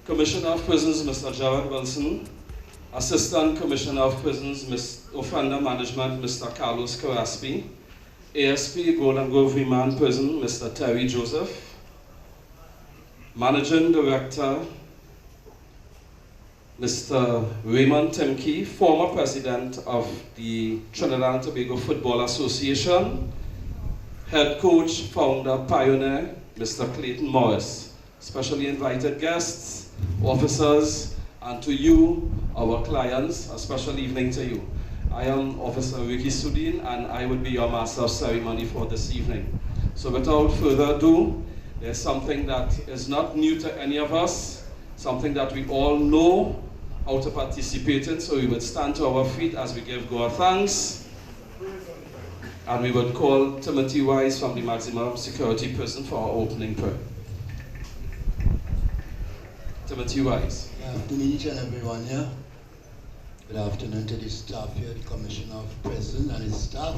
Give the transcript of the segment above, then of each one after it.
Commissioner of Prisons, Mr. Gerald Wilson. Assistant Commissioner of Prisons, Offender Management, Mr. Carlos Carraspi. ASP Golden Grove Remand Prison, Mr. Terry Joseph. Managing Director, Mr. Raymond Timke, former President of the Trinidad and Tobago Football Association. Head Coach, Founder, Pioneer, Mr. Clayton Morris. Specially invited guests, officers, and to you, our clients, a special evening to you. I am Officer Ricky Sudin, and I will be your Master of Ceremony for this evening. So without further ado, there's something that is not new to any of us, something that we all know how to participate in. So we would stand to our feet as we give God thanks. And we would call Timothy Wise from the Maximum Security Prison for our opening prayer. Timothy Wise. Good afternoon, each and everyone here. Good afternoon to the staff here, the Commissioner of Prison and his staff,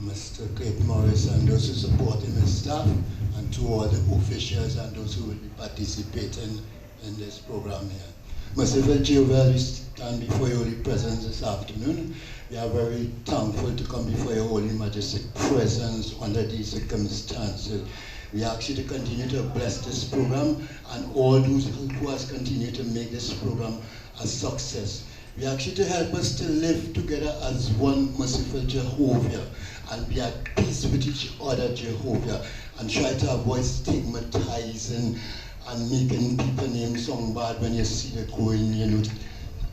Mr. Clayton Morris and those who support him, his staff, and to all the officials and those who will be participating in this program here. Merciful Jehovah, we stand before your holy presence this afternoon. We are very thankful to come before your holy majestic presence under these circumstances. We ask you to continue to bless this program and all those who has continued to make this program a success. We ask you to help us to live together as one merciful Jehovah and be at peace with each other, Jehovah, and try to avoid stigmatizing and making people name song bad when you see them going,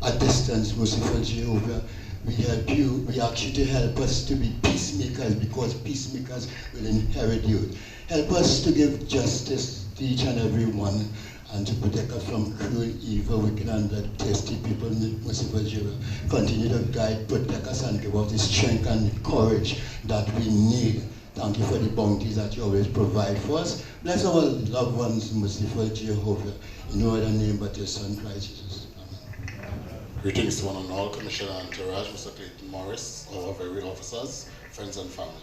a distance, merciful Jehovah. We help you, we ask you to help us to be peacemakers because peacemakers will inherit you. Help us to give justice to each and every one and to protect us from cruel, evil, wicked, and bloodthirsty people, merciful Jehovah. Continue to guide, protect us, and give us the strength and the courage that we need. Thank you for the bounties that you always provide for us. Bless our loved ones, merciful Jehovah. In no other name but your Son, Christ Jesus. Amen. Greetings to one and all, Commissioner Entourage, Mr. Clayton Morris, our very officers, friends and family.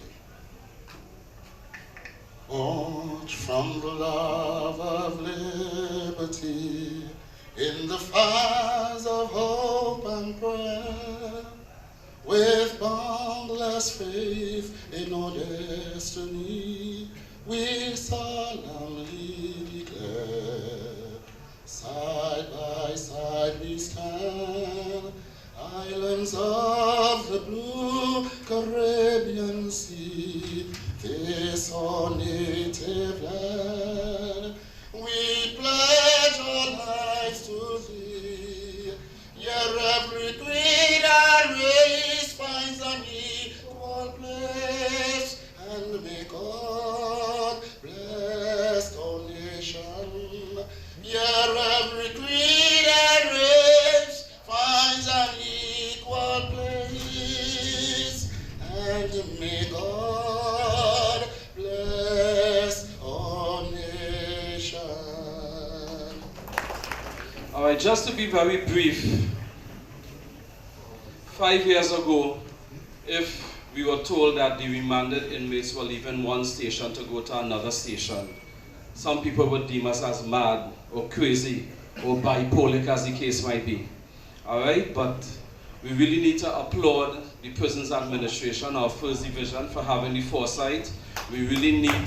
Watch from the love of liberty in the fires of hope and prayer, with boundless faith in our destiny, we solemnly declare, side by side we stand, islands of the blue Caribbean Sea, this our native land, we pledge our lives to thee. Your every creed and race finds an equal place, and may God bless our nation. Your every creed and race finds an equal place, and may God bless our nation. All right, just to be very brief, 5 years ago, if we were told that the remanded inmates were leaving one station to go to another station, some people would deem us as mad or crazy or bipolar, as the case might be. All right, but we really need to applaud the Prisons Administration, our first division, for having the foresight. We really need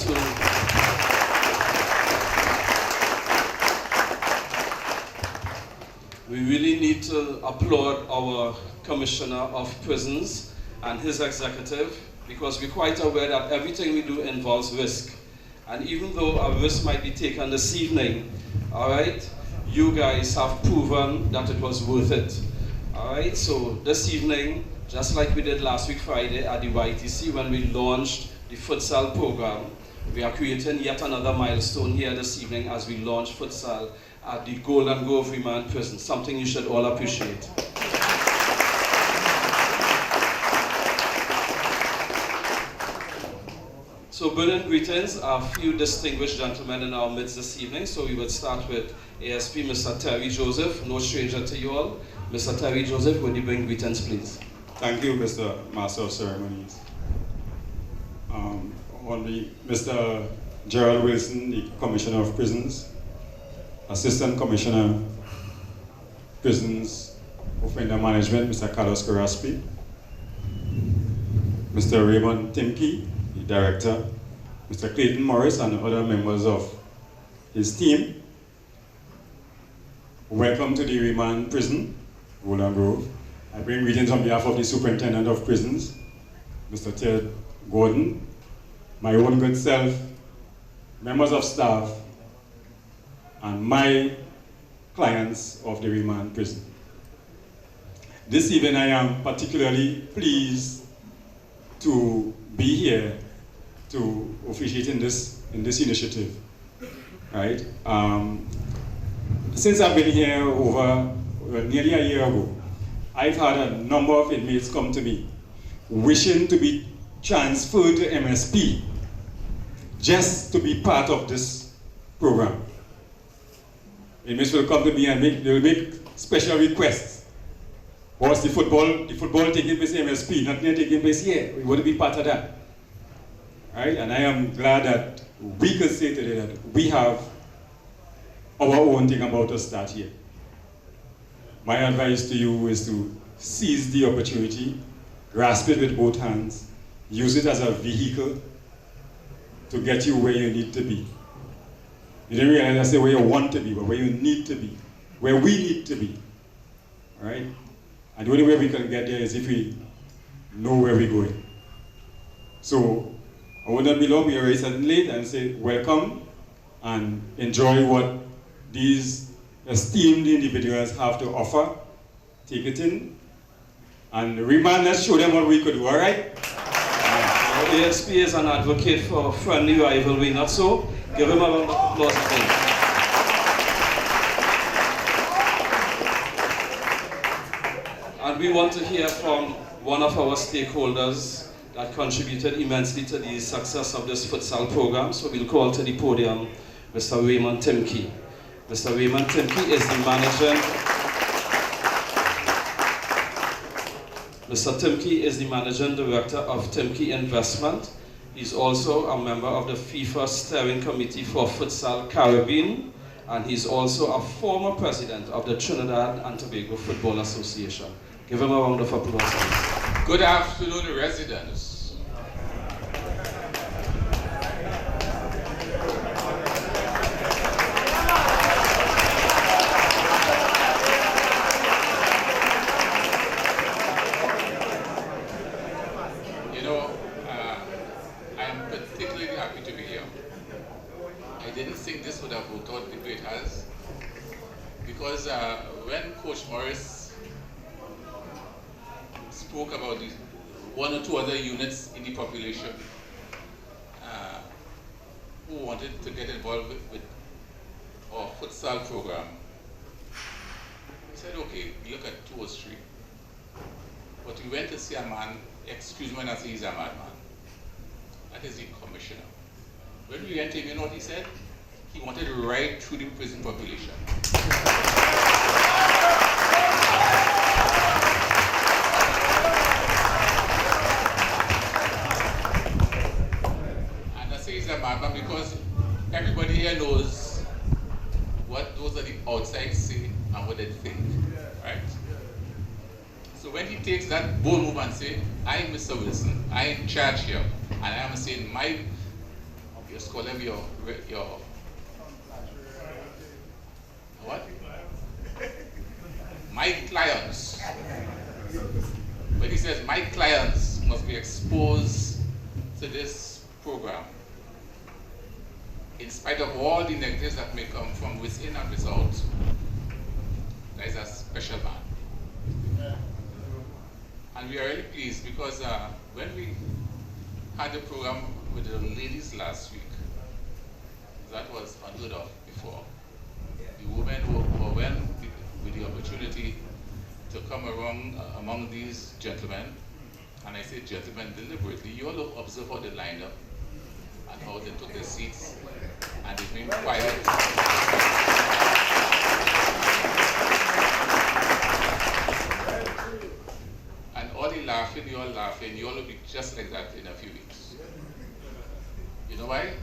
to applaud our Commissioner of Prisons and his executive, because we're quite aware that everything we do involves risk. And even though a risk might be taken this evening, all right, you guys have proven that it was worth it. All right, so this evening, just like we did last week Friday at the YTC when we launched the Futsal program, we are creating yet another milestone here this evening as we launch Futsal at the Golden Grove Remand Prison, something you should all appreciate. So brilliant greetings, a few distinguished gentlemen in our midst this evening. So we would start with ASP Mr. Terry Joseph, no stranger to you all. Mr. Terry Joseph, would you bring greetings, please? Thank you, Mr. Master of Ceremonies. Mr. Gerald Wilson, the Commissioner of Prisons, Assistant Commissioner, Prisons, Offender Management, Mr. Carlos Carraspi, Mr. Raymond Timke, the Director, Mr. Clayton Morris, and other members of his team. Welcome to the Remand Prison, Roland Grove. I bring greetings on behalf of the Superintendent of Prisons, Mr. Ted Gordon, my own good self, members of staff, and my clients of the Remand Prison. This evening I am particularly pleased to be here to officiate in this initiative. Right? Since I've been here over nearly a year ago, I've had a number of inmates come to me wishing to be transferred to MSP just to be part of this program. Inmates will come to me and they'll make special requests. What's the football taking place in MSP, nothing taking place here. We want to be part of that. Right? And I am glad that we can say today that we have our own thing about to start here. My advice to you is to seize the opportunity, grasp it with both hands, use it as a vehicle to get you where you need to be. You didn't realize I say where you want to be, but where you need to be, where we need to be. All right? And the only way we can get there is if we know where we're going. So I will not be long, we are already starting late, and say welcome and enjoy what these esteemed individuals have to offer. Take it in. And Remand, let's show them what we could do, all right? ASP is an advocate for friendly rivalry, not so? Give him a round of applause again. And we want to hear from one of our stakeholders that contributed immensely to the success of this futsal program. So we'll call to the podium Mr. Raymond Timke. Mr. Raymond Timke is the managing director of Timke Investment. He's also a member of the FIFA Steering Committee for Futsal Caribbean, and he's also a former president of the Trinidad and Tobago Football Association. Give him a round of applause. Good afternoon, residents. Because when Coach Morris spoke about these one or two other units in the population who wanted to get involved with our futsal program, he said, okay, look at 2 or 3. But we went to see a man, excuse me when I say he's a madman, that is the commissioner. When we went to him, you know what he said? He wanted to ride through the prison population. And I say he's a madman because everybody here knows what those on the outside say and what they think, right? So when he takes that bold move and say, I, Mr. Wilson, I in charge here, and I am saying my, just call them your what? My clients. When he says my clients must be exposed to this program, in spite of all the negatives that may come from within and without, there is a special man. And we are really pleased because when we had the program with the ladies last week, that was unheard of before. The women were with the opportunity to come around among these gentlemen, and I say gentlemen deliberately. You all observe how they lined up and how they took their seats and they remained quiet. And all the laughing, you all will be just like that in a few weeks. You know why?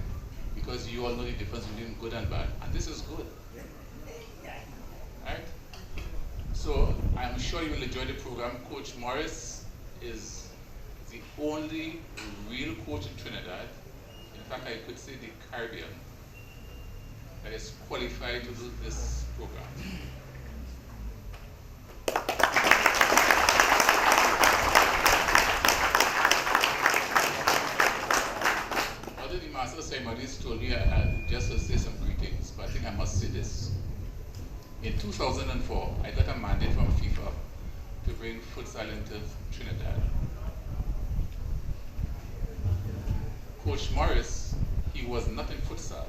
Because you all know the difference between good and bad, and this is good. So I'm sure you will enjoy the program. Coach Morris is the only real coach in Trinidad, in fact I could say the Caribbean, that is qualified to do this program. Although the master of ceremonies told me just to say some greetings, but I think I must say this. In 2004, I got a mandate from FIFA to bring futsal into Trinidad. Coach Morris, he was not in futsal,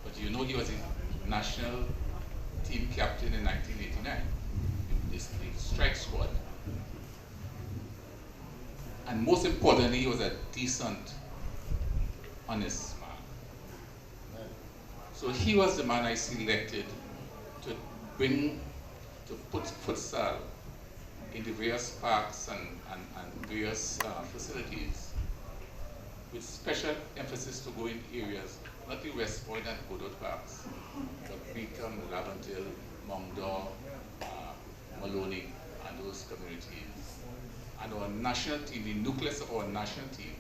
but you know he was a national team captain in 1989, this strike squad. And most importantly, he was a decent, honest man. So he was the man I selected to put futsal in the various parks and various facilities, with special emphasis to go in areas, not the West Point and Godot parks, but Beacom, Laventille, Mongdor, Maloney, and those communities. And our national team, the nucleus of our national team,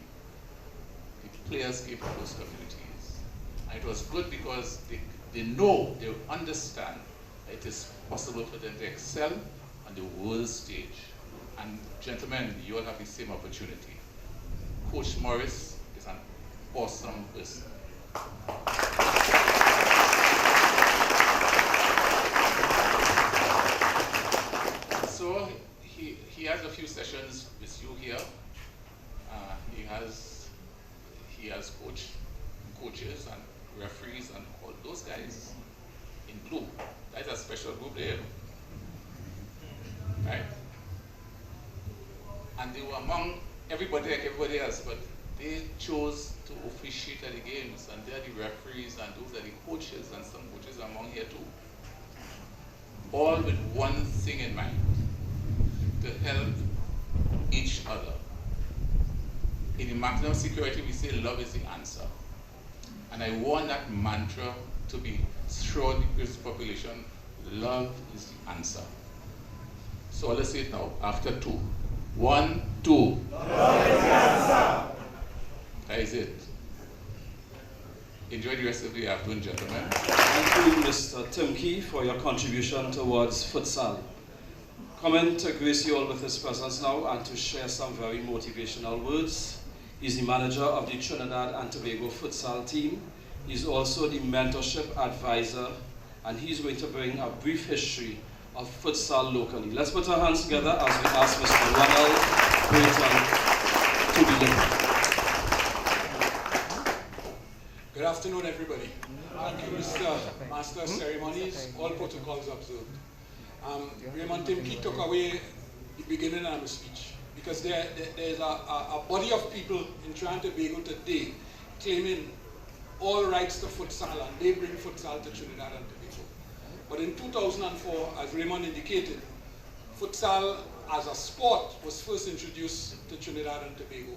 the players came from those communities. And it was good because they know, they understand that it is possible for them to excel on the world stage. And gentlemen, you all have the same opportunity. Coach Morris is an awesome person. So he has a few sessions with you here. He has coaches and referees and all those guys in blue. That's a special group there, right? And they were among everybody like everybody else, but they chose to officiate at the games, and they're the referees, and those are the coaches, and some coaches are among here too. All with one thing in mind, to help each other. In the maximum security, we say love is the answer. And I want that mantra to be throughout the population, love is the answer. So let's say it now, after 2. 1, 2. Love is the answer. That is it. Enjoy the rest of the afternoon, gentlemen. Thank you, Mr. Timke, for your contribution towards futsal. Coming to grace you all with his presence now and to share some very motivational words. He's the manager of the Trinidad and Tobago futsal team. He's also the mentorship advisor, and he's going to bring a brief history of futsal locally. Let's put our hands together as we ask Mr. Ronald Burton to begin. Good afternoon, everybody. Thank you, Mr. Master of Ceremonies. All protocols observed. Remand Timke took away the beginning of my speech because there's a body of people in Trinidad and Tobago today claiming all rights to futsal, and they bring futsal to Trinidad and Tobago. But in 2004, as Raymond indicated, futsal as a sport was first introduced to Trinidad and Tobago.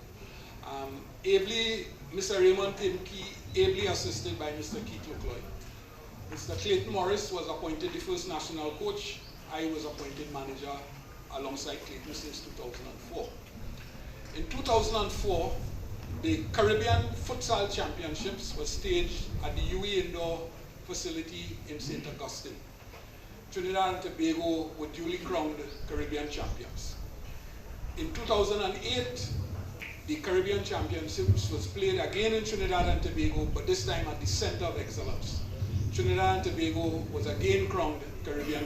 Ably, Mr. Raymond Timke, ably assisted by Mr. Keith O'Cloyd. Mr. Clayton Morris was appointed the first national coach. I was appointed manager alongside Clayton since 2004. In 2004, the Caribbean Futsal Championships was staged at the UE Indoor Facility in St. Augustine. Trinidad and Tobago were duly crowned Caribbean champions. In 2008, the Caribbean Championships was played again in Trinidad and Tobago, but this time at the Center of Excellence. Trinidad and Tobago was again crowned Caribbean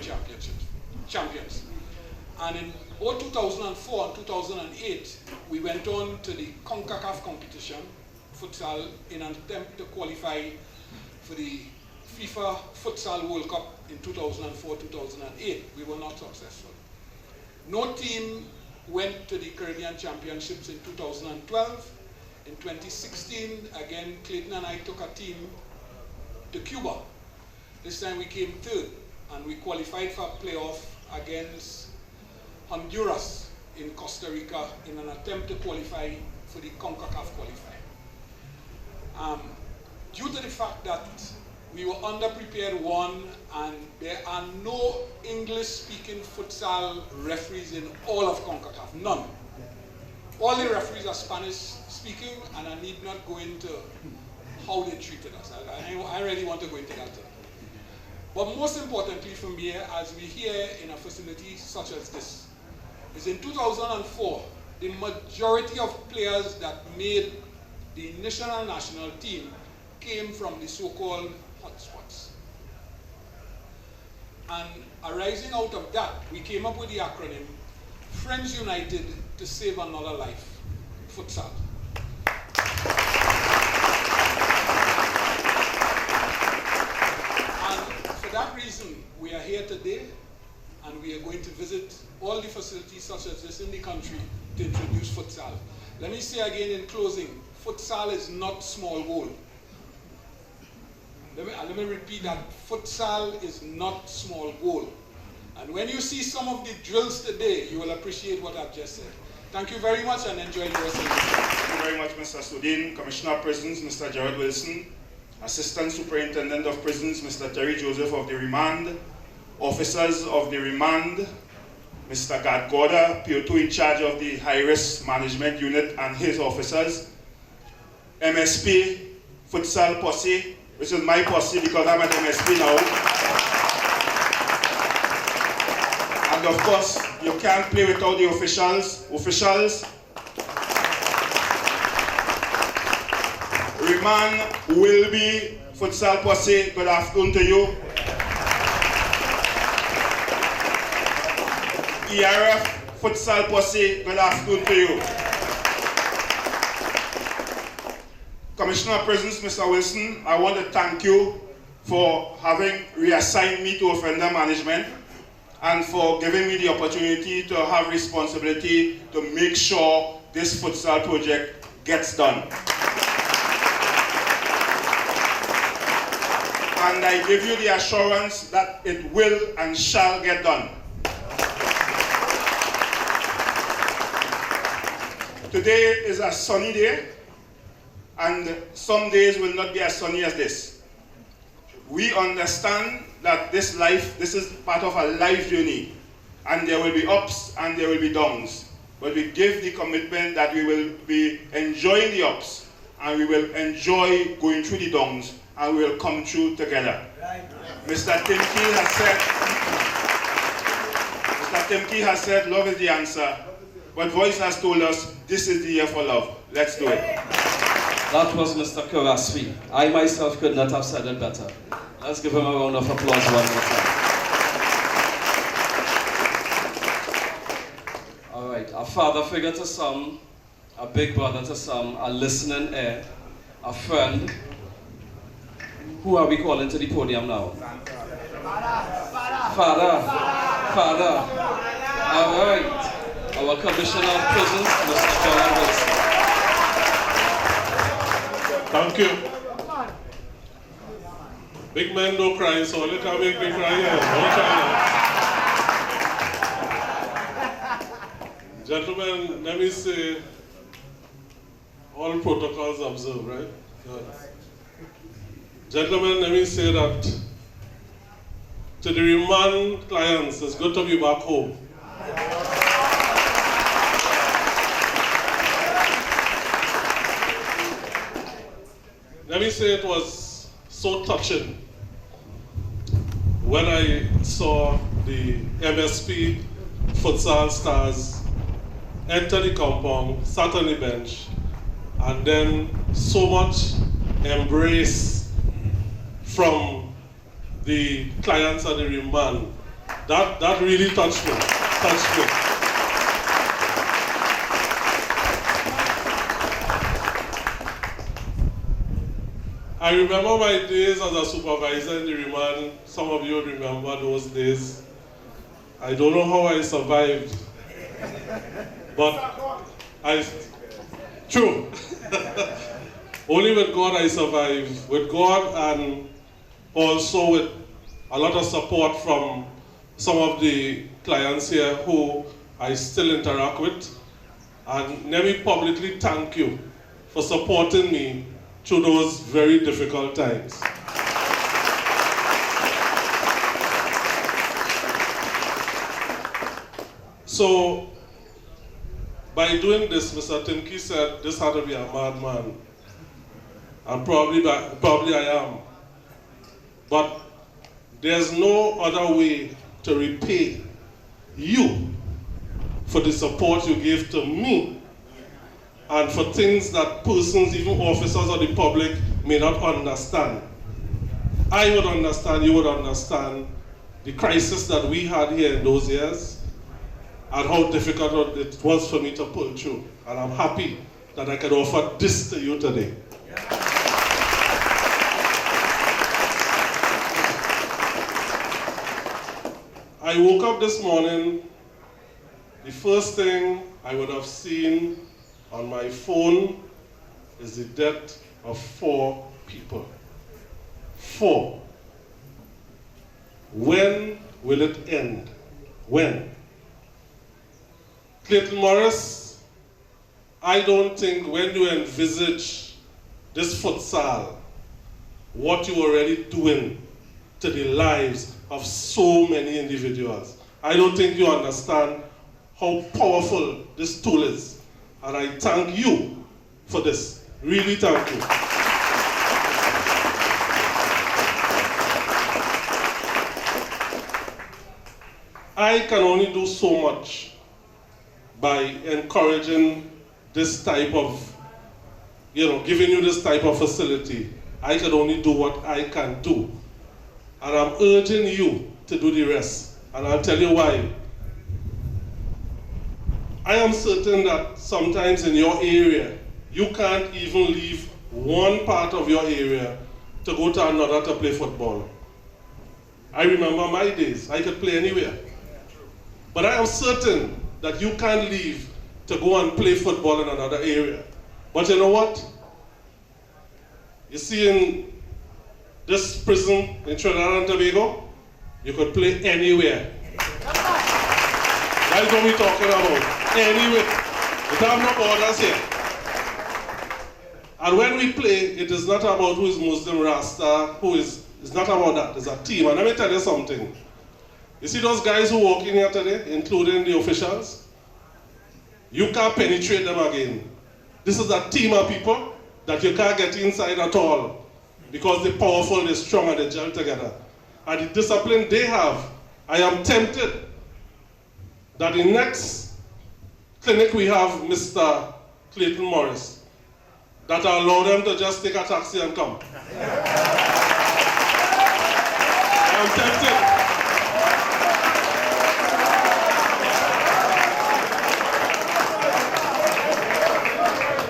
champions. And in both 2004 and 2008, we went on to the CONCACAF competition, futsal, in an attempt to qualify for the FIFA Futsal World Cup in 2004-2008. We were not successful. No team went to the Caribbean Championships in 2012. In 2016, again, Clayton and I took a team to Cuba. This time we came third, and we qualified for a playoff against Honduras in Costa Rica in an attempt to qualify for the CONCACAF qualifying. Due to the fact that we were underprepared, one, and there are no English-speaking futsal referees in all of CONCACAF, none. All the referees are Spanish-speaking, and I need not go into how they treated us. I really want to go into that. But most importantly for me, as we here in a facility such as this, is in 2004, the majority of players that made the national team came from the so-called hotspots. And arising out of that, we came up with the acronym Friends United to Save Another Life, Futsal. And for that reason, we are here today, and we are going to visit all the facilities such as this in the country to introduce futsal. Let me say again in closing, futsal is not small goal. Let me repeat that, futsal is not small goal. And when you see some of the drills today, you will appreciate what I've just said. Thank you very much and enjoy the rest of the day. Thank you very much, Mr. Sudin. Commissioner of Prisons, Mr. Gerard Wilson. Assistant Superintendent of Prisons, Mr. Terry Joseph of the Remand. Officers of the Remand, Mr. Gad Gorda, PO2 in charge of the High-Risk Management Unit and his officers. MSP, Futsal Posse, which is my posse because I'm at MSP now. And of course, you can't play without the officials. Remand will be Futsal Posse, good afternoon to you. ERF Futsal Posse, good afternoon to you. Commissioner of Prisons, Mr. Wilson, I want to thank you for having reassigned me to offender management and for giving me the opportunity to have responsibility to make sure this futsal project gets done. And I give you the assurance that it will and shall get done. Today is a sunny day, and some days will not be as sunny as this. We understand that this is part of a life journey, and there will be ups and there will be downs. But we give the commitment that we will be enjoying the ups, and we will enjoy going through the downs, and we will come through together. Mr. Timke has said, love is the answer. But Voice has told us, this is the year for love. Let's do it. That was Mr. Karasvi. I myself could not have said it better. Let's give him a round of applause one more time. All right, a father figure to some, a big brother to some, a listening ear, a friend. Who are we calling to the podium now? Father. All right. Our Commissioner of Prisons, Mr. Gerard Wilson. Thank you. Big men don't cry, so let her make me cry here. Don't cry. Gentlemen, let me say, all protocols observed, right? Good. Gentlemen, let me say that to the Remand clients, it's good to be back home. Let me say it was so touching when I saw the MSP futsal stars enter the compound, sat on the bench, and then so much embrace from the clients of the Remand. That really touched me. I remember my days as a supervisor in the Remand. Some of you remember those days. I don't know how I survived, but true. Only with God I survived. With God and also with a lot of support from some of the clients here who I still interact with. And let me publicly thank you for supporting me through those very difficult times. So, by doing this, Mr. Timke said this had to be a madman. And probably I am. But there's no other way to repay you for the support you gave to me and for things that persons, even officers or the public, may not understand. I would understand, you would understand the crisis that we had here in those years and how difficult it was for me to pull through. And I'm happy that I can offer this to you today. I woke up this morning, the first thing I would have seen on my phone is the death of 4 people. 4. When will it end? When? Clayton Morris, I don't think when you envisage this futsal, what you're already doing to the lives of so many individuals. I don't think you understand how powerful this tool is. And I thank you for this. Really thank you. I can only do so much by encouraging this type of, giving you this type of facility. I can only do what I can do. And I'm urging you to do the rest. And I'll tell you why. I am certain that sometimes in your area, you can't even leave one part of your area to go to another to play football. I remember my days. I could play anywhere. But I am certain that you can't leave to go and play football in another area. But you know what? You see, in this prison in Trinidad and Tobago, you could play anywhere. That's what we're talking about. Anywhere. We have no borders here. And when we play, it is not about who is Muslim, Rasta, it's not about that. It's a team. And let me tell you something. You see those guys who walk in here today, including the officials? You can't penetrate them again. This is a team of people that you can't get inside at all. Because they're powerful, they're strong, and they gel together. And the discipline they have, I am tempted that the next clinic we have, Mr. Clayton Morris, that I allow them to just take a taxi and come. I am tempted.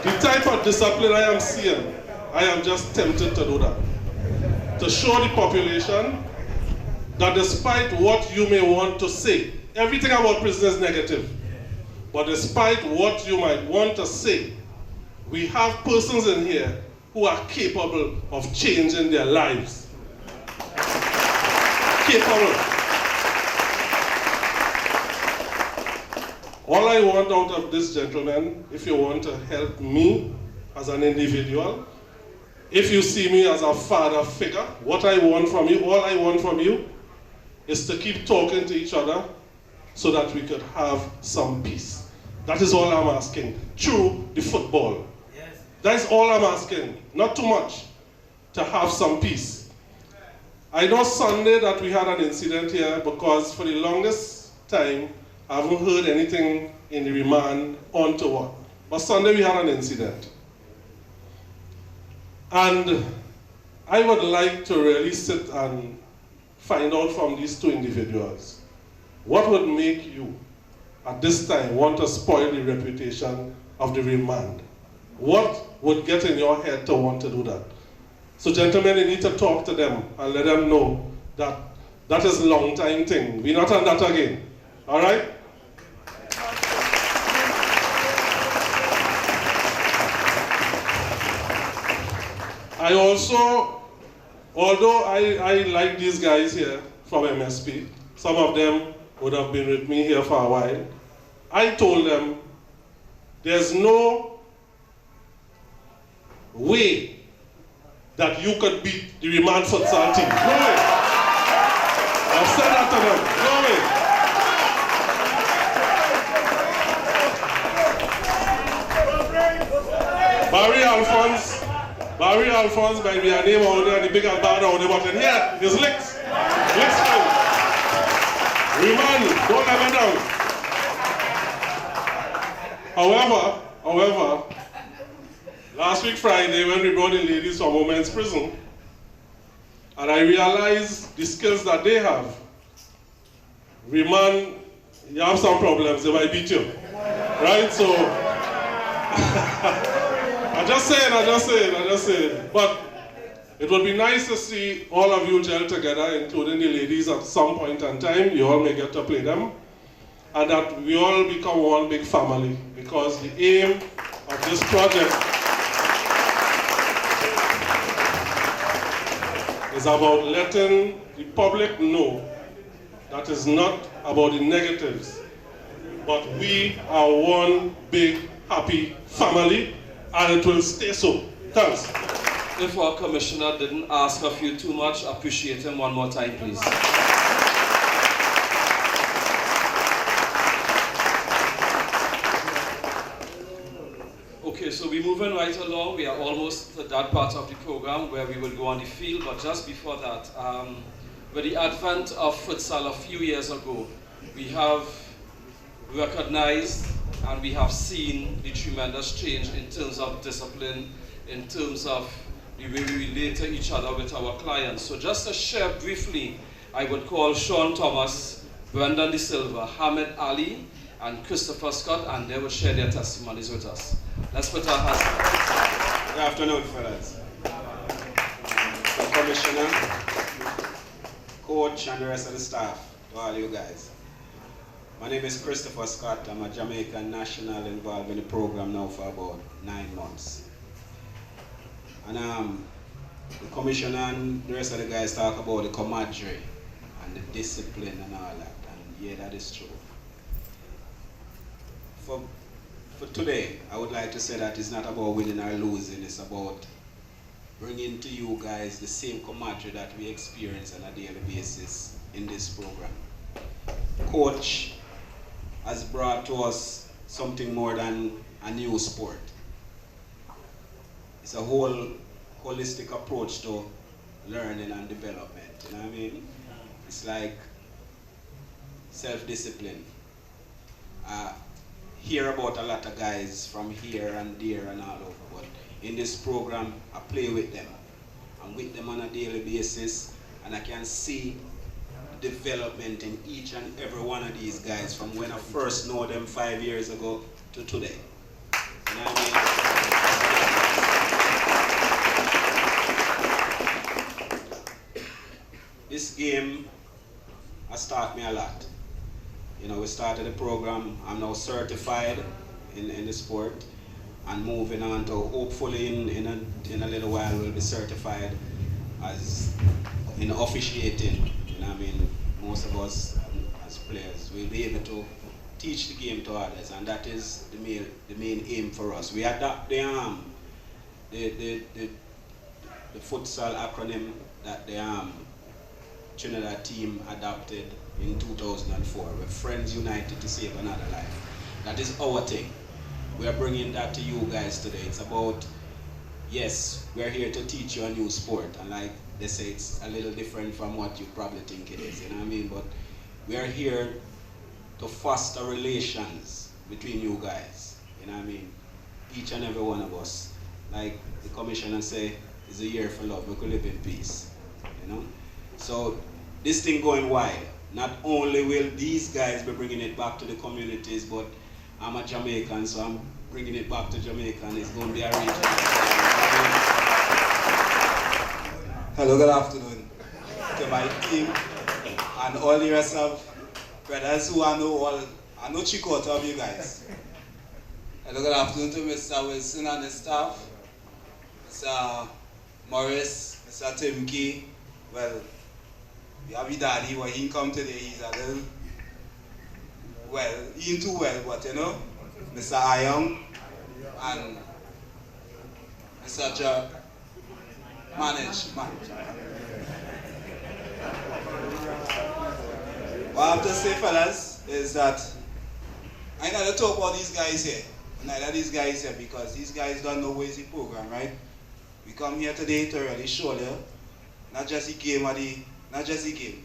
The type of discipline I am seeing, I am just tempted to do that. To show the population that despite what you may want to say, everything about prison is negative, but despite what you might want to say, we have persons in here who are capable of changing their lives. Capable. All I want out of this, gentleman, if you want to help me as an individual, if you see me as a father figure, what I want from you, all I want from you, is to keep talking to each other so that we could have some peace. That is all I'm asking, through the football. Yes. That is all I'm asking, not too much, to have some peace. I know Sunday that we had an incident here because for the longest time, I haven't heard anything in the remand untoward. But Sunday we had an incident. And I would like to really sit and find out from these 2 individuals, what would make you, at this time, want to spoil the reputation of the remand? What would get in your head to want to do that? So gentlemen, you need to talk to them and let them know that that is a long time thing. We're not on that again. All right? I also, although I like these guys here from MSP, some of them would have been with me here for a while, I told them there's no way that you could beat the Remand Futsal team. No way. I've said that to them. No way. Harry Alphonse might be a name out there and the big and bad out there, but in here is Licks. Licks time. Remand, don't let me down. However, last week Friday when we brought the ladies from women's prison, and I realized the skills that they have, Remand, you have some problems, they might beat you. Right? So, I'm just saying. But it would be nice to see all of you gel together, including the ladies at some point in time. You all may get to play them. And that we all become one big family. Because the aim of this project is about letting the public know that it's not about the negatives, but we are one big happy family, and it will stay so. Thanks. If our commissioner didn't ask of you too much, appreciate him one more time, please. Okay, so we're moving right along. We are almost to that part of the program where we will go on the field, but just before that, with the advent of futsal a few years ago, we have recognized and we have seen the tremendous change in terms of discipline, in terms of the way we relate to each other with our clients. So just to share briefly, I would call Sean Thomas, Brendan De Silva, Hamid Ali, and Christopher Scott, and they will share their testimonies with us. Let's put our hands together. Good afternoon, fellas. The commissioner, coach, and the rest of the staff, to all you guys. My name is Christopher Scott. I'm a Jamaican national involved in the program now for about 9 months. And the commissioner and the rest of the guys talk about the camaraderie and the discipline and all that. And yeah, that is true. For today, I would like to say that it's not about winning or losing. It's about bringing to you guys the same camaraderie that we experience on a daily basis in this program. Coach has brought to us something more than a new sport. It's a whole holistic approach to learning and development. You know what I mean? It's like self-discipline. Hear about a lot of guys from here and there and all over, but in this program, I play with them. I'm with them on a daily basis, and I can see development in each and every one of these guys from when I first know them 5 years ago to today. You know what I mean? This game has taught me a lot. You know, we started the program, I'm now certified in the sport, and moving on to hopefully in a little while we'll be certified as in officiating. You know what I mean? Most of us as players will be able to teach the game to others, and that is the main aim for us. We adapt the futsal acronym that the Trinidad team adopted in 2004. We're Friends United to Save Another Life. That is our thing. We are bringing that to you guys today. It's about, yes, we're here to teach you a new sport, and like they say, it's a little different from what you probably think it is, you know what I mean? But we are here to foster relations between you guys, you know what I mean? Each and every one of us. Like the commissioner say, it's a year for love, we could live in peace, you know? So this thing going wide. Not only will these guys be bringing it back to the communities, but I'm a Jamaican, so I'm bringing it back to Jamaica, and it's going to be a region. Hello, good afternoon to my team and all the rest of brothers who I know Chico of you guys. Hello, good afternoon to Mr. Wilson and his staff, Mr. Morris, Mr. Tim Key. Well, we have your daddy, but he didn't come today. He's a little, well, he ain't too well, but you know, Mr. Ayong and Mr. Management. What I have to say, fellas, is that I never talk about these guys here. Neither these guys here, because these guys don't know where's the program, right? We come here today to really show you, not just the game,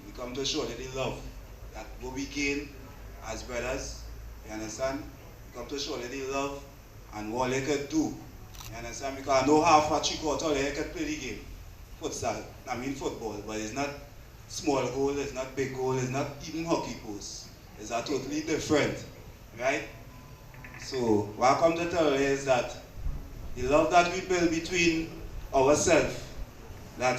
we come to show you the love that what we gain as brothers, you understand? We come to show you the love and what they could do, you understand? Because I know half a chick out there could play the game, football, but it's not small goal, it's not big goal, it's not even hockey post. It's a totally different, right? So what I come to tell you is that the love that we build between ourselves, that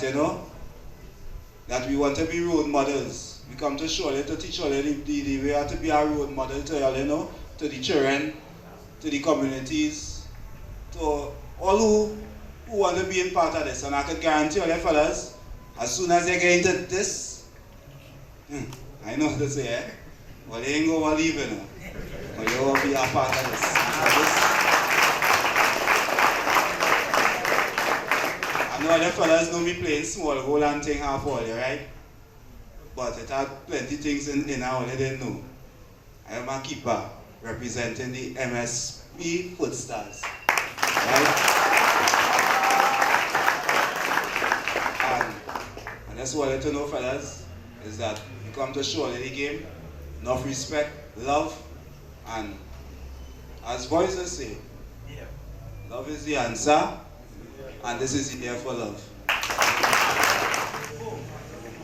that we want to be role models. We come to show you, to teach you the way to be a role model to to the children, to the communities, to all who want to be in part of this. And I can guarantee you, fellas, as soon as they get into this, I know what to say, eh? Well, they ain't going to leave it now. But you will be a part of this. I know the fellas know me playing small goal and thing half all, right? But it had plenty things in how they didn't know. I am a keeper representing the MSP Futsals. Right? And that's what I want to know, fellas, is that you come to show the game, enough respect, love, and as voices say, love is the answer, and this is the year for love.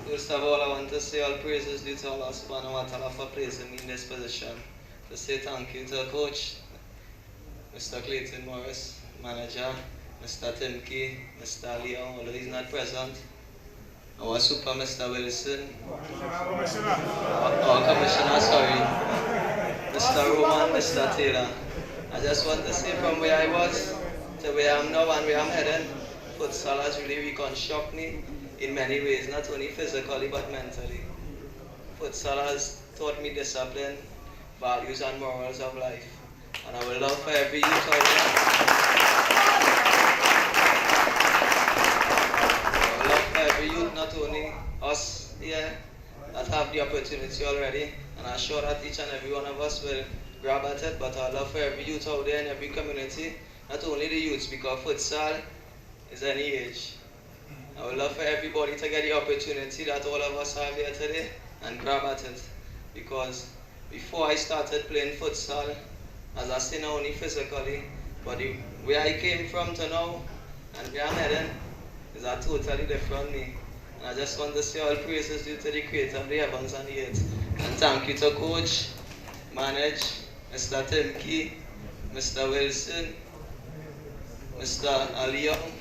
First of all, I want to say all praises due to Allah subhanahu wa ta'ala for placing me in this position. To say thank you to Coach, Mr. Clayton Morris, Manager, Mr. Timke, Mr. Leon, although he's not present. Our super Mr. Wilson, our Commissioner, sorry, Mr. Roman, Mr. Taylor. I just want to say from where I was to where I am now and where I'm heading, futsal has really reconstructed me in many ways, not only physically but mentally. Futsal has taught me discipline, values and morals of life. And I would love for every youth out there, I would love for every youth, not only us here, that have the opportunity already, and I'm sure that each and every one of us will grab at it, but I love for every youth out there in every community, not only the youths, because futsal is any age. I would love for everybody to get the opportunity that all of us have here today and grab at it, because before I started playing futsal, as I say, not only physically, but where I came from to now and where I'm heading is a totally different me. And I just want to say all praises due to the Creator of the heavens and the earth. And thank you to Coach, Manage, Mr. Timke, Mr. Wilson, Mr. Alion,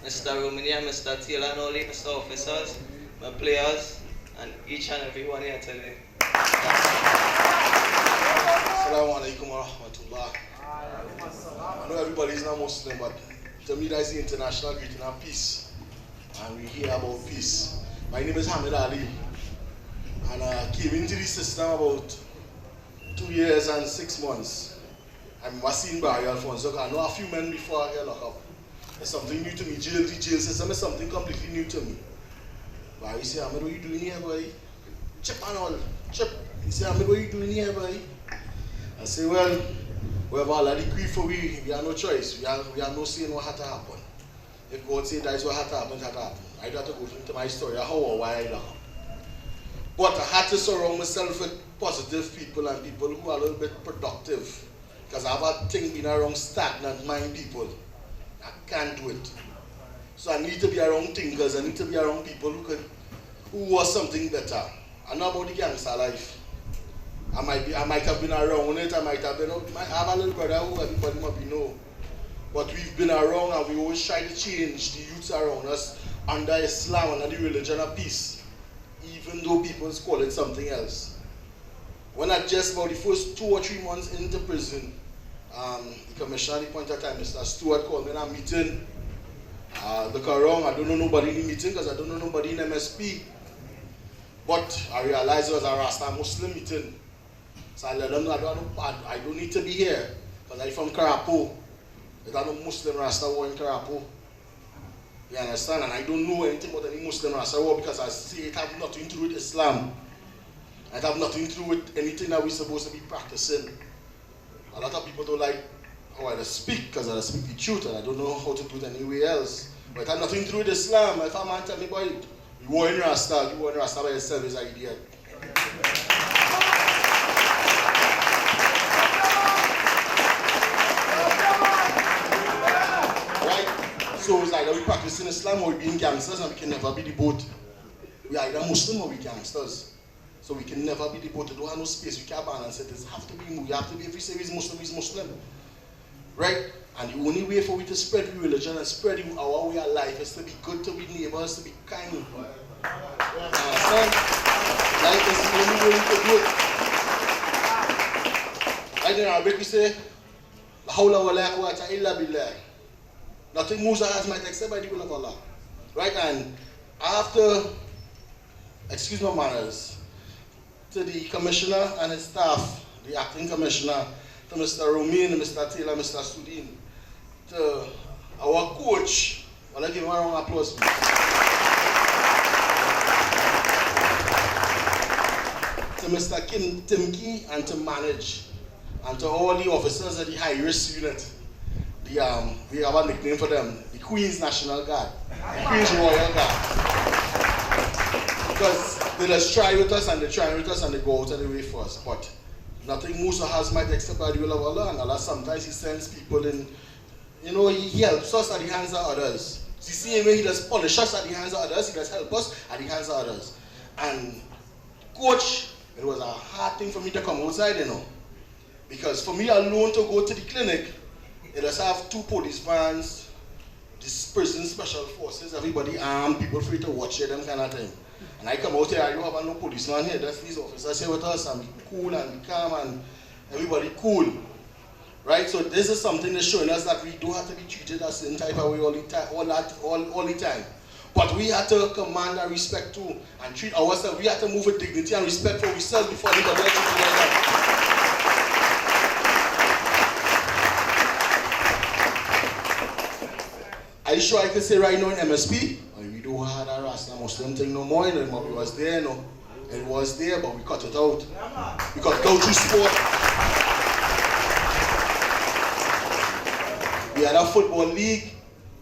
Mr. Romania, Mr. Taylor, and all the Mr. officers, my players, and each and every one here today. Assalamu alaikum wa rahmatullah. I know everybody is not Muslim, but to me that's the international greeting of peace. And we hear about peace. My name is Hamid Ali. And I came into the system about 2 years and 6 months. I'm Wasim Barry Alfonso. I know a few men before I get locked up. It's something new to me. The jail system is something completely new to me. Barry say, Hamid, what are you doing here, boy? Chip and all. Chip. He said, Hamid, what are you doing here, boy? I say, well, we have all the grief for we have no choice. We have no say in what had to happen. If God said that is what had to happen, it had to happen. I don't have to go into my story, how or why I lock up. But I had to surround myself with positive people and people who are a little bit productive. Because I have a thing being around stagnant mind people. I can't do it. So I need to be around thinkers, I need to be around people who want something better. I know about the gangster life. I might have been around it, I have a little brother who everybody might know. But we've been around and we always try to change the youths around us under Islam, under the religion of peace. Even though people call it something else. When I just about the first 2 or 3 months into prison, the commissioner at the point of time, Mr. Stewart, called me in a meeting. Look around, I don't know nobody in the meeting because I don't know nobody in MSP. But I realized it was a Rasta Muslim meeting. So I let them know I don't need to be here because I'm from Karapo. There's no Muslim Rasta war in Karapo. You understand? And I don't know anything about any Muslim Rasta war because I see it have nothing to do with Islam. It have nothing to do with anything that we're supposed to be practicing. A lot of people don't like how I speak because I speak the truth and I don't know how to do it anywhere else. But it had nothing to do with Islam. If a man tell me, boy, you war in Rasta, you war in Rasta by yourself is an idiot. Right? So it's either we practicing Islam or we being gangsters, and we can never be the both. We are either Muslim or we gangsters. So we can never be devoted. We don't have no space. We can't balance it. It have to be. You have to be. If we say he's Muslim, right? And the only way for we to spread the religion and spread our way of life is to be good to we neighbors, to be kind. Understand? Life is the only way to do it. Right in Arabic we say, "La hawla wa la quwwata illa billah." Nothing moves our hearts might except by the will of Allah. Right? And after, excuse my manners, to the commissioner and his staff, the acting commissioner, to Mr. Romain, Mr. Taylor, Mr. Sudin, to our coach, well, I give him a round of applause, please. To Mr. Timke and to manage, and to all the officers of the high risk unit. We have a nickname for them, the Queen's National Guard, the Queen's Royal Guard. Because they just try with us and they try with us and they go out of the way for us. But nothing moves our hearts might except by the will of Allah. And Allah sometimes He sends people in, He helps us at the hands of others. The same way He does polish us at the hands of others, He does help us at the hands of others. And coach, it was a hard thing for me to come outside, Because for me alone to go to the clinic, it does have 2 police vans, this prison special forces, everybody armed, people free to watch it, them kind of thing. And I come out here, I don't have no policeman here, that's these officers here with us, and be cool and be calm and everybody cool. Right? So this is something that's showing us that we don't have to be treated a certain type of way all the time. But we have to command our respect too and treat ourselves. We have to move with dignity and respect for ourselves before anybody else treats like that. Are you sure I can say right now in MSP? We don't have a Rasta Muslim thing no more, but it was there, It was there, but we cut it out. We cut it out through sport. We had a football league.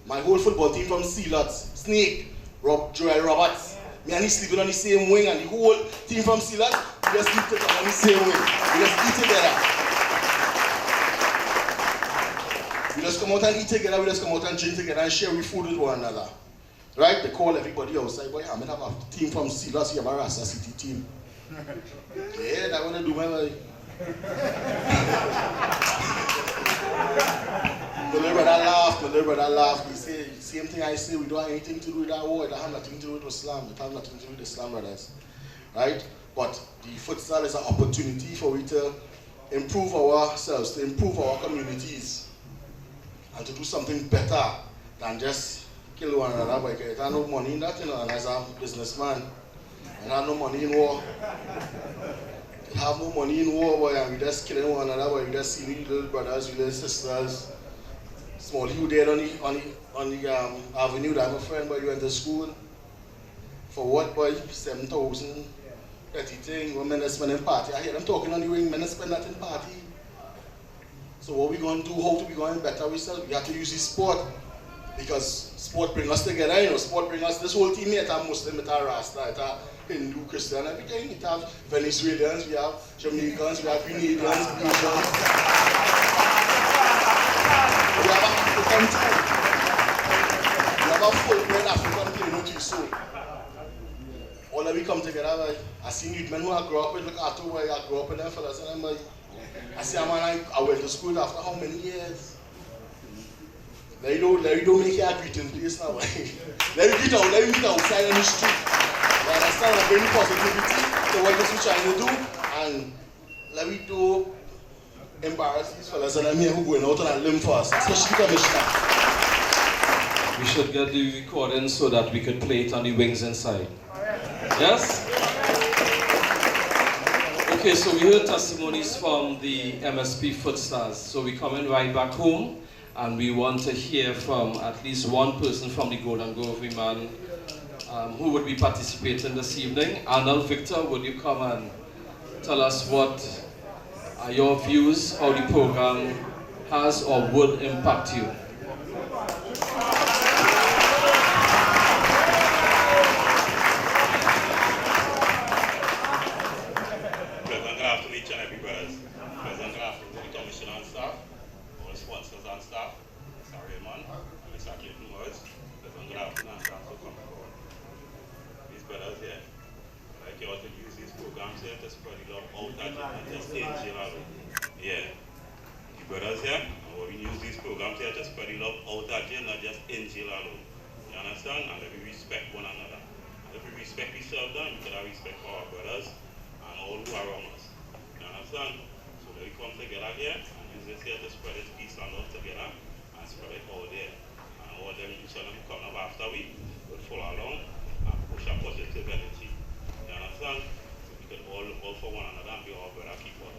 My whole football team from Sealots, Snake, Joel Roberts. Me and he sleeping on the same wing, and the whole team from Sealots, we just sleep together on the same wing. We just eat together. We just come out and eat together, we just come out and drink together and share with food with one another. Right? They call everybody outside, boy, I'm going to have a team from Sealots, you have a Rasta City team. Yeah, that's what I do, my boy. My little brother laughed. He said, same thing I say, we don't have anything to do with that war, it has nothing to do with Islam, it has nothing to do with Islam, brothers. Right? But the futsal is an opportunity for we to improve ourselves, to improve our communities, and to do something better than just kill one another. But it has no money in that, and as a businessman, it has no money in war. It have no money in war, boy, and we just killing one another, boy. We just see little brothers, little sisters. Small you there on the avenue that I'm a friend, boy, you went to school. For what, boy? 7,000. That thing, when men spend in party. I hear them talking on the ring, men spend that in party. So what we going to do, how to be going better ourselves? We have to use this sport. Because sport bring us together, sport bring us, this whole team here, it's a Muslim, it's a Rasta, it's a Hindu, Christian, everything. It have Venezuelans, we have Jamaicans, we have Grenadians, Asians. We have African too. We have a full-blood African community, so all of we come together. I see youth men who I grew up with, look at who I grew up with them fellas, and I'm like, I see a man I went to school after how many years? Let me don't make your greeting place now. Let me meet outside on the street. You understand? I bring positivity to what we're trying to do, and let me do embarrass these fellas and I'm here who going out on a limb for us, especially the commissioner. We should get the recording so that we could play it on the wings inside. Yes? Okay, so we heard testimonies from the MSP Footstars. So we're coming right back home, and we want to hear from at least one person from the Golden Grove Remand who would be participating this evening. Arnold Victor, would you come and tell us what are your views, how the program has or would impact you? here to spread the love out at jail, not just in jail alone. Yeah. The brothers here, and we use these programs here to spread the love out at jail, not just in jail alone. You understand? And if we respect one another. And if we respect ourselves, then we can respect our brothers and all who are around us. You understand? So that we come together here and use this here to spread this peace and love together and spread it all there. And all them each other who come up after we will follow along and push a positive energy. You understand? So we can all look out for one another and be all brother people.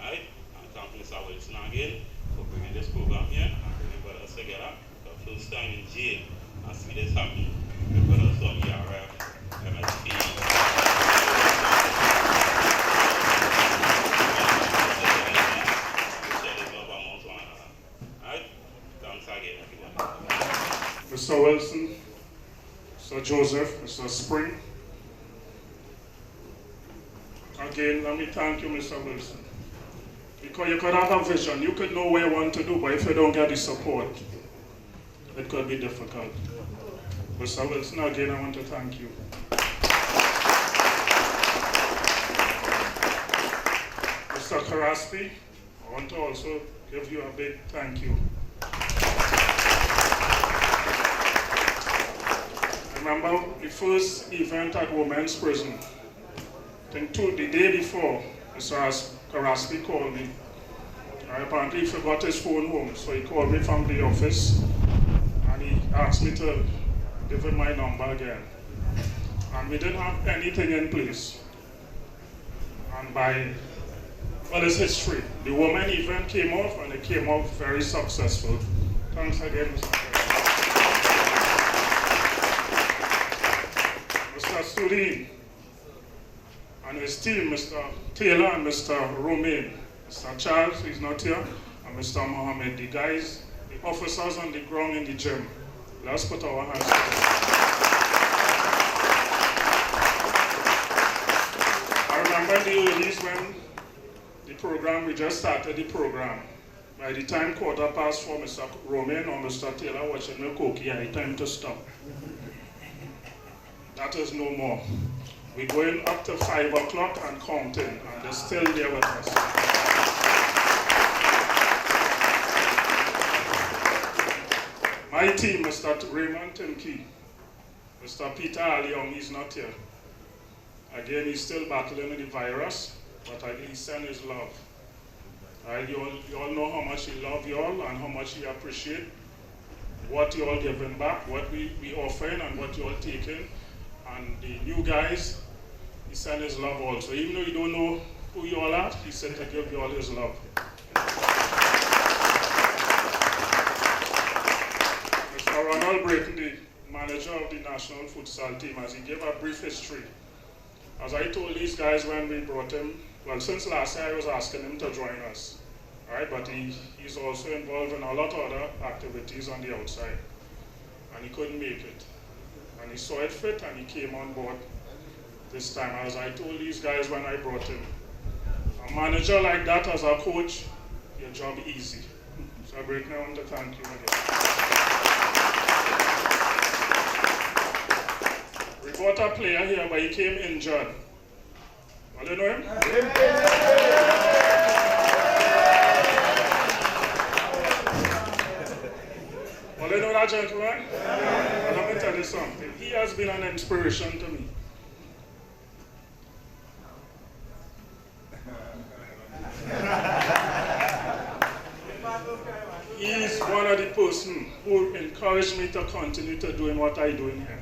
Alright? And thank Mr. Wilson again for bringing this program here and bringing brothers together. The first time in jail and see this happen. The brothers on ERF, MSP. Mr. Wilson, Mr. Joseph, Mr. Spring. Again, let me thank you, Mr. Wilson. Because you could have a vision, you could know what you want to do, but if you don't get the support, it could be difficult. Mr. Wilson, again, I want to thank you. Mr. Karaspi, I want to also give you a big thank you. Remember the first event at Women's Prison. I think the day before, Mr. Karaspi called me. Apparently he forgot his phone home, so he called me from the office and he asked me to give him my number again. And we didn't have anything in place. And it's history. The women event came off and it came off very successful. Thanks again, Mr. Studine and his team, Mr. Taylor and Mr. Romain, Mr. Charles, he's not here, and Mr. Mohammed, the guys, the officers on the ground in the gym. Let's put our hands together. I remember the earlies when we just started the program. By the time 4:15, Mr. Romain or Mr. Taylor watching the cookie, I had time to stop. That is no more. We're going up to 5 o'clock and counting, and they're still there with us. My team, Mr. Remand Timkey, Mr. Peter Aliong, he's not here. Again, he's still battling with the virus, but he sent his love. You all know how much he loves you all and how much he appreciates what you all giving back, what we offering and what you all taking. And the new guys, he sent his love also. Even though you don't know who you all are, he said to give you all his love. Mr. Ronald Brayton, the manager of the national futsal team, as he gave a brief history. As I told these guys when we brought him, well, since last year I was asking him to join us. Right? But he's also involved in a lot of other activities on the outside. And he couldn't make it. And he saw it fit and he came on board this time. As I told these guys when I brought him, a manager like that as a coach, your job easy. So I want to thank you again. We brought a player here, but he came injured. Well, you know him? Well, you know that gentleman? Let me tell you something. He has been an inspiration to me. He is one of the person who encouraged me to continue to doing what I do in here.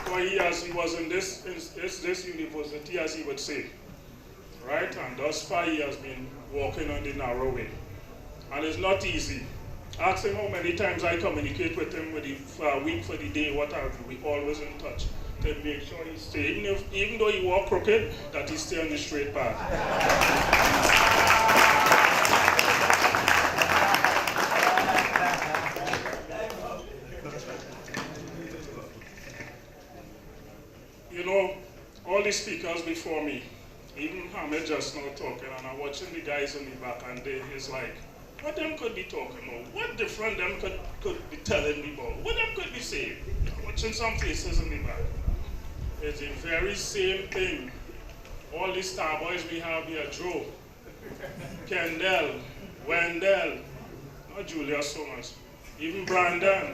Because he was in this university, as he would say. Right? And thus far he has been walking on the narrow way. And it's not easy. Ask him how many times I communicate with him for a week, for the day, what have you. We always in touch to make sure he stays, even though he walk crooked, that he stay on the straight path. You know, all the speakers before me, even Hamid just now talking, and I'm watching the guys in the back, and it's like, What them could be talking about? What different them could be telling me about? What them could be saying? I'm watching some faces in the back. It's the very same thing. All these star boys we have here, Joe, Kendall, Wendell, not Julia so much, even Brandon,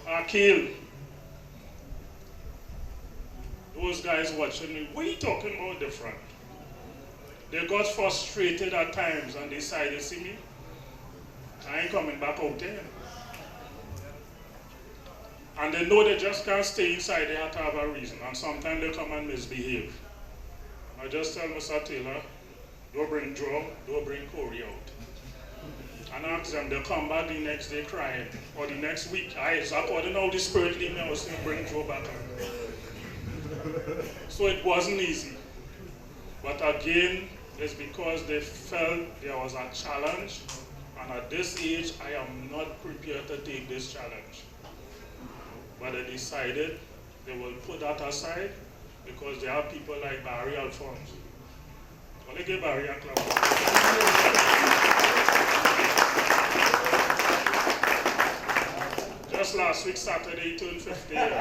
Akil. Those guys watching me, what are you talking about different? They got frustrated at times and decided, see me, I ain't coming back out there. And they know they just can't stay inside, they have to have a reason. And sometimes they come and misbehave. I just tell Mr. Taylor, don't bring Joe, don't bring Corey out. And ask them, they'll come back the next day crying, or the next week. According to how the Spirit lead me, I was saying, bring Joe back out. So it wasn't easy. But again, it's because they felt there was a challenge, and at this age, I am not prepared to take this challenge. But they decided they will put that aside because there are people like Barry Alphonse. Well, they give Barry a clap. Just last week, Saturday, he turned 50 years.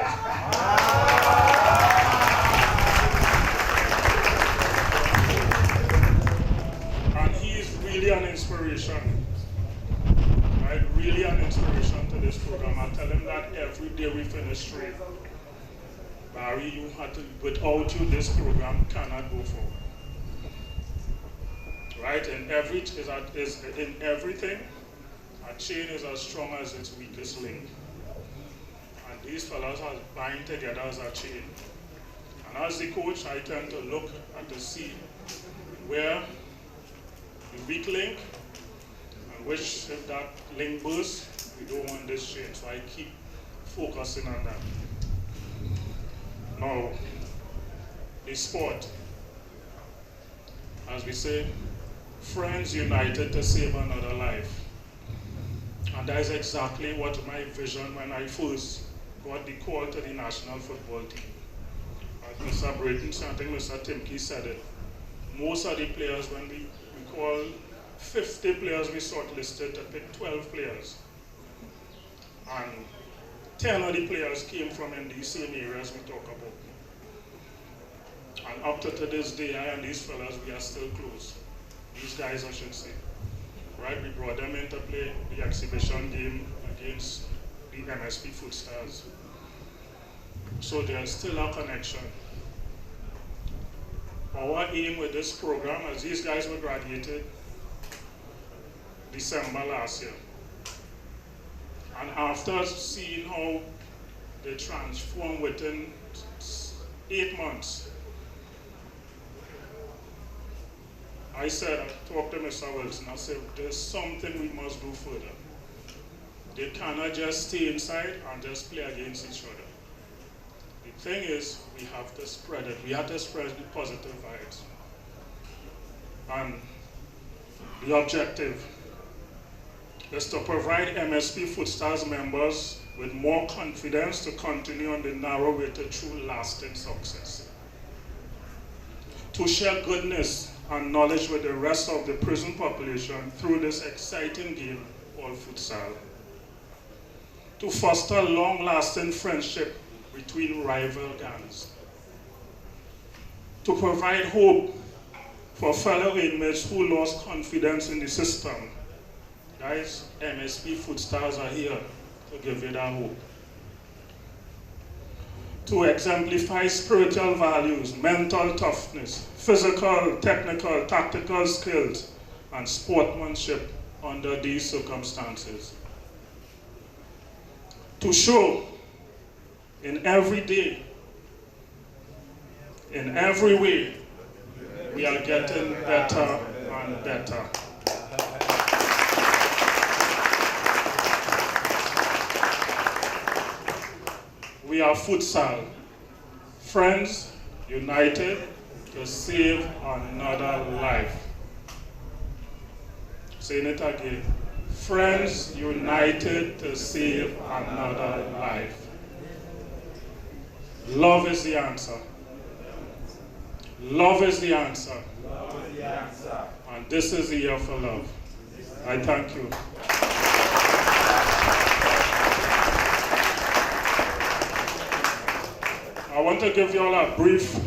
And he is really an inspiration. Right? Really an inspiration to this program. I tell him that every day we finish straight. Barry, you had to, without you, this program cannot go forward. Right? In everything, a chain is as strong as its weakest link. And these fellows are bind together as a chain. And as the coach, I tend to look at the see where the weak link, and which if that link bursts, we don't want this chain. So I keep focusing on that. Now, the sport, as we say, friends united to save another life. And that is exactly what my vision when I first got the call to the national football team. As Mr. Brayton said, I think Mr. Timke said it. Most of the players, when we call 50 players, we shortlisted to pick 12 players. And 10 of the players came from in these same areas we talk about. And up to this day, I and these fellas, we are still close. These guys, I should say. Right, we brought them in to play the exhibition game against the MSP Footstars. So there's still a connection. Our aim with this program, as these guys were graduated December last year. And after seeing how they transformed within 8 months, I said, I talked to Mr. Wilson, I said, there's something we must do further. They cannot just stay inside and just play against each other. The thing is, we have to spread it. We have to spread the positive vibes. And the objective is to provide MSP Footstars members with more confidence to continue on the narrow way to true lasting success. To share goodness and knowledge with the rest of the prison population through this exciting game called futsal. To foster long-lasting friendship between rival gangs. To provide hope for fellow inmates who lost confidence in the system. Guys, MSP Footstars are here to give you that hope. To exemplify spiritual values, mental toughness, physical, technical, tactical skills, and sportsmanship under these circumstances. To show in every day, in every way, we are getting better and better. We are futsal, friends united to save another life. Saying it again. Friends united to save another life. Love is the answer. Love is the answer. And this is the year for love. I thank you. I want to give you all a brief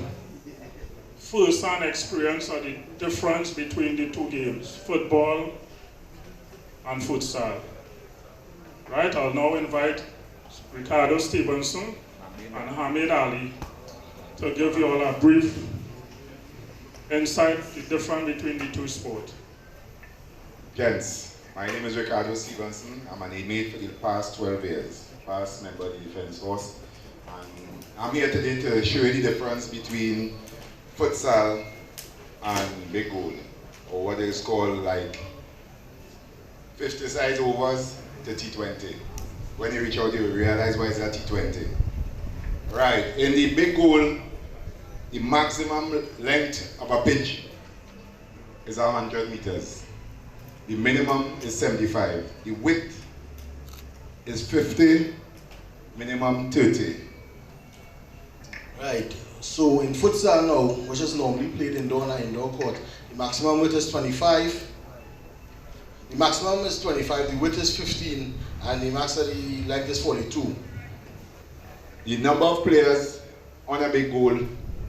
first-hand experience of the difference between the two games, football and futsal. Right, I'll now invite Ricardo Stevenson and Hamid Ali to give you all a brief insight the difference between the two sports. Gents, my name is Ricardo Stevenson. I'm an inmate for the past 12 years, past member of the Defense Force. And I'm here today to show you the difference between futsal and big goal, or what is called like 50 size overs to T20. When you reach out, you realize why it's a T20. Right, in the big goal, the maximum length of a pitch is 100 meters. The minimum is 75. The width is 50, minimum 30. Right, so in futsal now, which is normally played indoor and indoor court, the maximum width is 25. The maximum is 25, the width is 15, and the max of the length is 42. The number of players on a big goal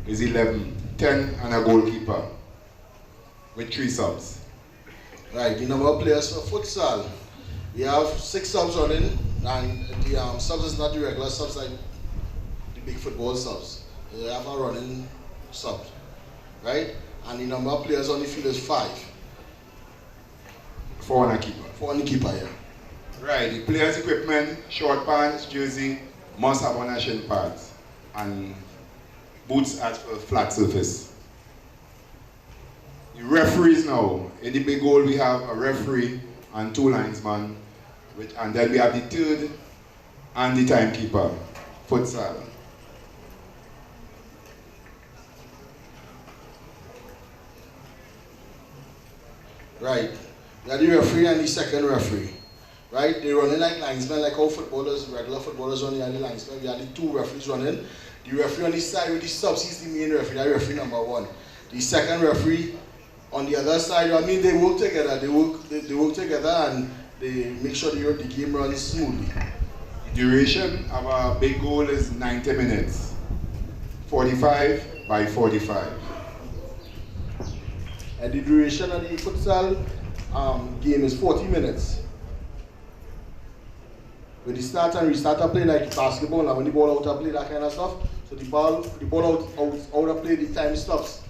is 11, 10 and a goalkeeper with 3 subs. Right, the number of players for futsal, we have 6 subs running, and the subs is not the regular subs like the big football subs. They have a running sub, right? And the number of players on the field is 5. 4 and a keeper. 4 and a keeper, yeah. Right, the players' equipment, short pants, jersey, must have on a shin pads, and boots at a flat surface. The referees now, in the big goal we have a referee and 2 linesmen, and then we have the third and the timekeeper, futsal. Right, we have the referee and the second referee. Right, they running like linesmen, like how footballers, regular footballers run, the linesmen. We have the 2 referees running. The referee on the side with the subs, he's the main referee, that referee number 1. The second referee on the other side, I mean, they work together. They work together and they make sure the game runs smoothly. The duration of a big goal is 90 minutes, 45 by 45. And the duration of the futsal game is 40 minutes. When they start and restart to play like basketball, and when the ball out of play, that kind of stuff. So the ball out of play, the time stops.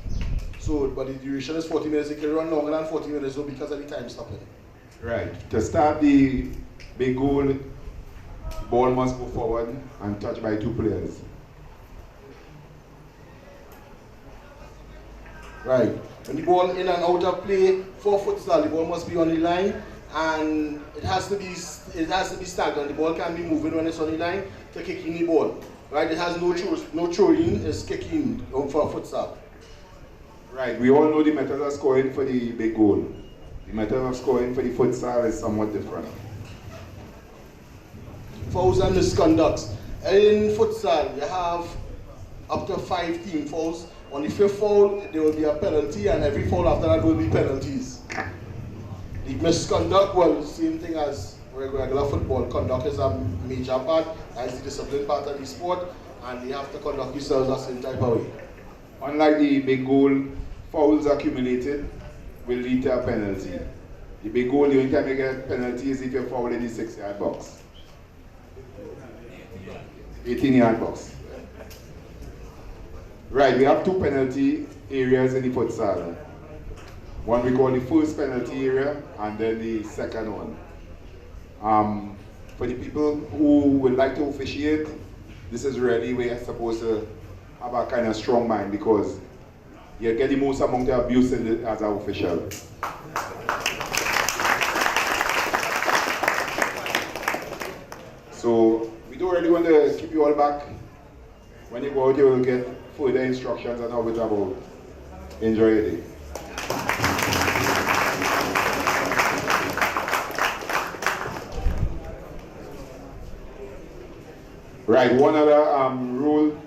So, but the duration is 40 minutes. It can run longer than 40 minutes, though, because of the time stopping. Right. To start the big goal, the ball must go forward and touched by 2 players. Right. When the ball in and out of play for futsal, the ball must be on the line, and it has to be stagnant. The ball can be moving when it's on the line to kick in the ball. Right? It has no throwing, it's kicking for futsal. Right. We all know the method of scoring for the big goal. The method of scoring for the futsal is somewhat different. Fouls and misconducts. In futsal, you have up to 5 team fouls. On the 5th foul, there will be a penalty, and every foul after that will be penalties. The misconduct, well, same thing as regular football. Conduct is a major part, that's the discipline part of the sport, and they have to conduct themselves the same type of way. Unlike the big goal, fouls accumulated will lead to a penalty. The big goal, the only time you get a penalty is if you foul in the 6-yard box. 18-yard box. Right, we have 2 penalty areas in the futsal. One we call the first penalty area, and then the second one. For the people who would like to officiate, this is really where you're supposed to have a kind of strong mind, because you get the most amount of abuse as an official. So we don't really want to keep you all back. When you go out, you will get further instructions on how it's about. Enjoy your day. Right, one other rule,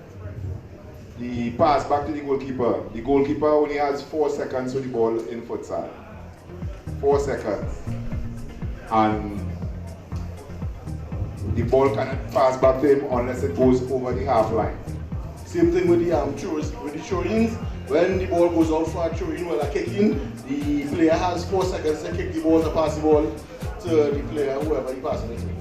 the pass back to the goalkeeper. The goalkeeper only has 4 seconds with the ball in futsal. 4 seconds. and the ball cannot pass back to him unless it goes over the half line. Same thing with the throw-ins. When the ball goes out for a throw-in, well, a kick-in, the player has 4 seconds to kick the ball, to pass the ball to the player, whoever he passes it to.